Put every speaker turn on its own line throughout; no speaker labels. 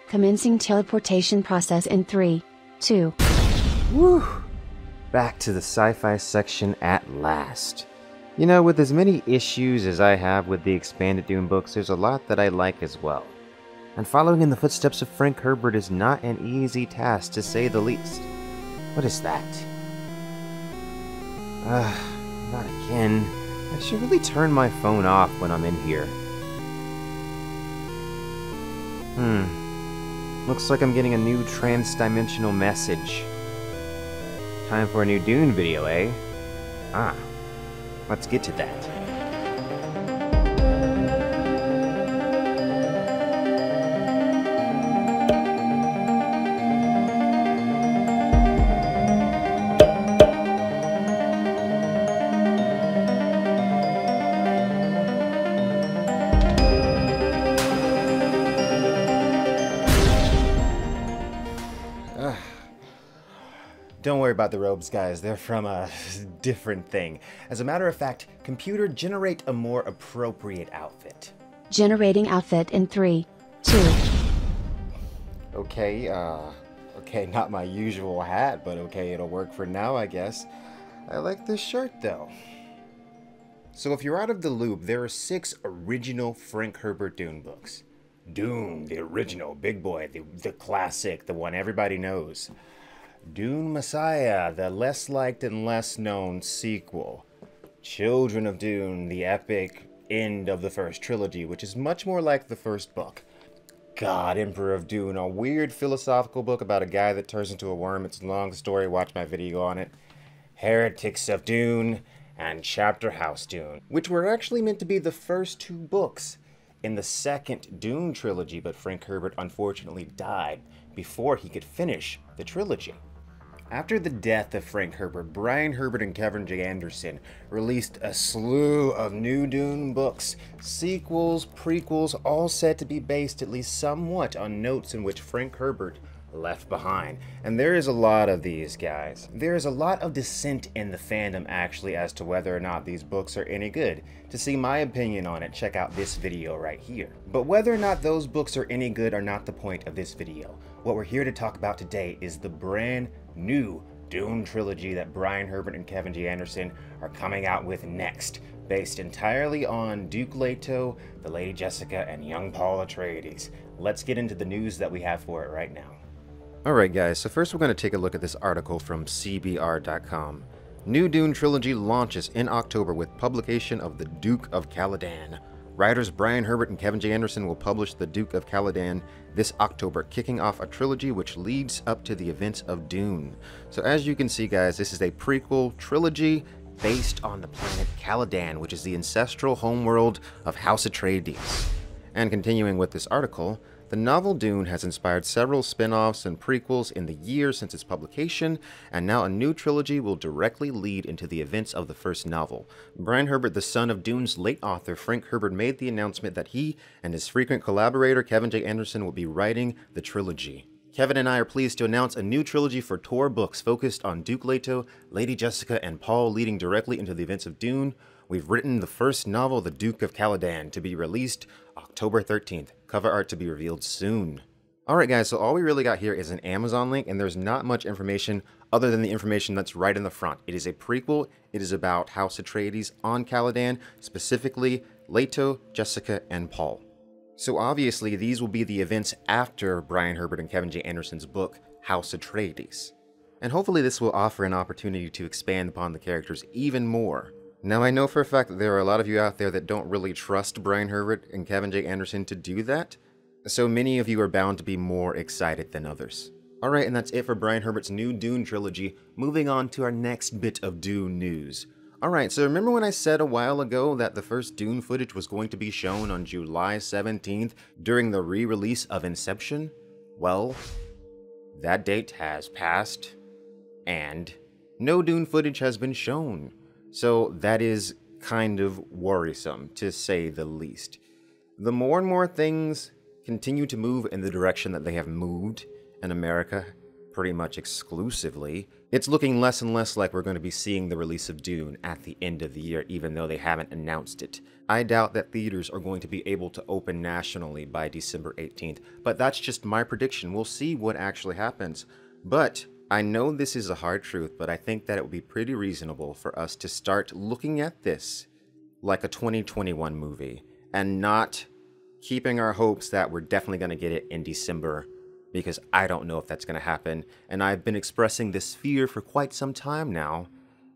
Commencing teleportation process in 3, 2.
Whew! Back to the sci-fi section at last. You know, with as many issues as I have with the expanded Dune books, there's a lot that I like as well. And following in the footsteps of Frank Herbert is not an easy task, to say the least. What is that? Not again. I should really turn my phone off when I'm in here. Looks like I'm getting a new trans-dimensional message. Time for a new Dune video, eh? Let's get to that. Don't worry about the robes, guys. They're from a different thing. As a matter of fact, computer, generate a more appropriate outfit.
Generating outfit in 3, 2.
Okay, not my usual hat, but okay, it'll work for now, I guess. I like this shirt, though. So if you're out of the loop, there are 6 original Frank Herbert Dune books. Dune, the original, big boy, the classic, the one everybody knows. Dune Messiah, the less liked and less known sequel. Children of Dune, the epic end of the first trilogy, which is much more like the first book. God, Emperor of Dune, a weird philosophical book about a guy that turns into a worm. It's a long story, watch my video on it. Heretics of Dune, and Chapter House Dune, which were actually meant to be the first 2 books in the second Dune trilogy, but Frank Herbert unfortunately died before he could finish the trilogy. After the death of Frank Herbert, Brian Herbert and Kevin J. Anderson released a slew of new Dune books, sequels, prequels, all said to be based at least somewhat on notes in which Frank Herbert left behind. And there is a lot of these, guys. There is a lot of dissent in the fandom, actually, as to whether or not these books are any good. To see my opinion on it, check out this video right here. But whether or not those books are any good are not the point of this video. What we're here to talk about today is the brand new Dune trilogy that Brian Herbert and Kevin J. Anderson are coming out with next, based entirely on Duke Leto, the Lady Jessica, and young Paul Atreides. Let's get into the news that we have for it right now. Alright guys, so first we're going to take a look at this article from CBR.com. New Dune trilogy launches in October with publication of The Duke of Caladan. Writers Brian Herbert and Kevin J. Anderson will publish The Duke of Caladan this October, kicking off a trilogy which leads up to the events of Dune. So as you can see, guys, this is a prequel trilogy based on the planet Caladan, which is the ancestral homeworld of House Atreides. And continuing with this article, the novel Dune has inspired several spin-offs and prequels in the years since its publication, and now a new trilogy will directly lead into the events of the first novel. Brian Herbert, the son of Dune's late author Frank Herbert, made the announcement that he and his frequent collaborator Kevin J. Anderson will be writing the trilogy. Kevin and I are pleased to announce a new trilogy for Tor Books focused on Duke Leto, Lady Jessica, and Paul, leading directly into the events of Dune. We've written the first novel, The Duke of Caladan, to be released October 13th. Cover art to be revealed soon. Alright guys, so all we really got here is an Amazon link, and there's not much information other than the information that's right in the front. It is a prequel. It is about House Atreides on Caladan, specifically Leto, Jessica, and Paul. So obviously these will be the events after Brian Herbert and Kevin J. Anderson's book, House Atreides. And hopefully this will offer an opportunity to expand upon the characters even more. Now, I know for a fact that there are a lot of you out there that don't really trust Brian Herbert and Kevin J. Anderson to do that, so many of you are bound to be more excited than others. Alright, and that's it for Brian Herbert's new Dune trilogy. Moving on to our next bit of Dune news. Alright, so remember when I said a while ago that the first Dune footage was going to be shown on July 17th during the re-release of Inception? Well, that date has passed, and no Dune footage has been shown. So that is kind of worrisome, to say the least. The more and more things continue to move in the direction that they have moved in America, pretty much exclusively. It's looking less and less like we're going to be seeing the release of Dune at the end of the year, even though they haven't announced it. I doubt that theaters are going to be able to open nationally by December 18th, but that's just my prediction. We'll see what actually happens. But I know this is a hard truth, but I think that it would be pretty reasonable for us to start looking at this like a 2021 movie and not keeping our hopes that we're definitely going to get it in December, because I don't know if that's going to happen. And I've been expressing this fear for quite some time now,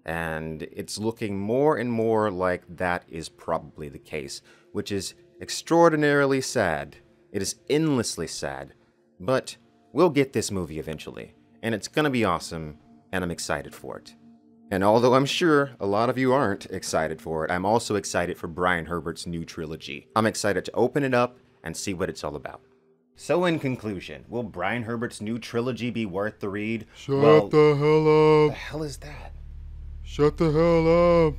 and it's looking more and more like that is probably the case, which is extraordinarily sad. It is endlessly sad, but we'll get this movie eventually, and it's going to be awesome, and I'm excited for it. And although I'm sure a lot of you aren't excited for it, I'm also excited for Brian Herbert's new trilogy. I'm excited to open it up and see what it's all about. So in conclusion, will Brian Herbert's new trilogy be worth the read?
Shut the hell up.
What the hell is that?
Shut the hell up.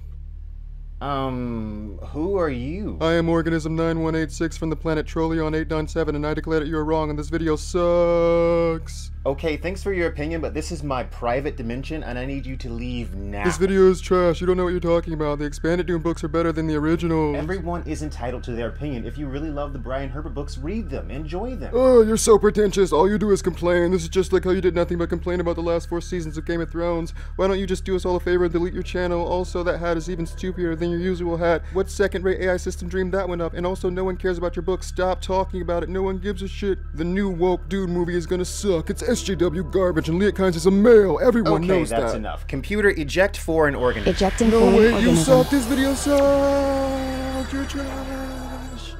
Who are you?
I am Organism 9186 from the planet Trilogy on 897, and I declare that you are wrong and this video sucks.
Okay, thanks for your opinion, but this is my private dimension and I need you to leave now.
This video is trash. You don't know what you're talking about. The expanded Dune books are better than the originals.
Everyone is entitled to their opinion. If you really love the Brian Herbert books, read them. Enjoy them.
Oh, you're so pretentious. All you do is complain. This is just like how you did nothing but complain about the last 4 seasons of Game of Thrones. Why don't you just do us all a favor and delete your channel? Also, that hat is even stupider than your usual hat. What second-rate AI system dreamed that one up? And also, no one cares about your book. Stop talking about it. No one gives a shit. The new woke Dune movie is gonna suck. It's SJW garbage, and Leah Kynes is a male. Everyone knows that.
Okay, that's enough. Computer, eject foreign organism.
Ejecting
No,
foreign
wait, you
organism.
suck. This video sucks. You're trash.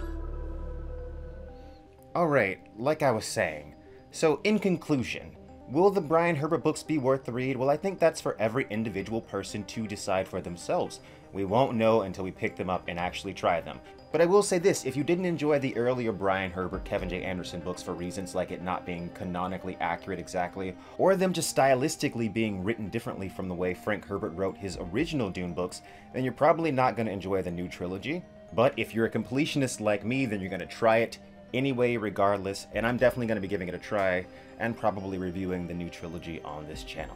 Alright, like I was saying. So, in conclusion, will the Brian Herbert books be worth the read? Well, I think that's for every individual person to decide for themselves. We won't know until we pick them up and actually try them. But I will say this, if you didn't enjoy the earlier Brian Herbert, Kevin J. Anderson books for reasons like it not being canonically accurate exactly, or them just stylistically being written differently from the way Frank Herbert wrote his original Dune books, then you're probably not going to enjoy the new trilogy. But if you're a completionist like me, then you're going to try it anyway regardless, and I'm definitely going to be giving it a try, and probably reviewing the new trilogy on this channel.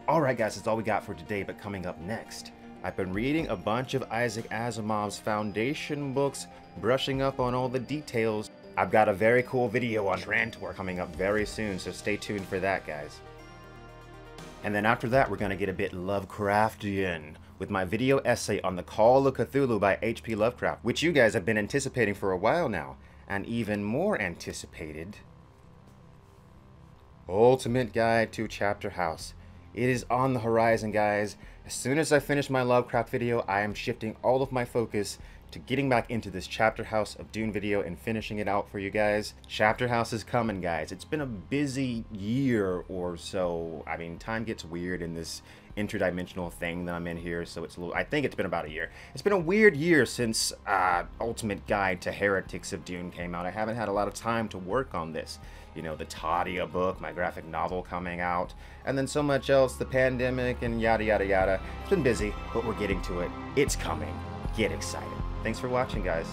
Alright guys, that's all we got for today, but coming up next, I've been reading a bunch of Isaac Asimov's Foundation books, brushing up on all the details. I've got a very cool video on Trantor coming up very soon, so stay tuned for that, guys. And then after that, we're going to get a bit Lovecraftian with my video essay on the Call of Cthulhu by H.P. Lovecraft, which you guys have been anticipating for a while now, and even more anticipated, Ultimate Guide to Chapter House. It is on the horizon, guys. As soon as I finish my Lovecraft video, I am shifting all of my focus to getting back into this Chapter House of Dune video and finishing it out for you guys. Chapter House is coming, guys. It's been a busy year or so. I mean, time gets weird in this interdimensional thing that I'm in here, so it's a little, I think it's been about a year. It's been a weird year since Ultimate Guide to Heretics of Dune came out. I haven't had a lot of time to work on this. You know, the Tadia book, my graphic novel coming out, and then so much else, the pandemic and yada yada yada. It's been busy, but we're getting to it. It's coming. Get excited. Thanks for watching, guys.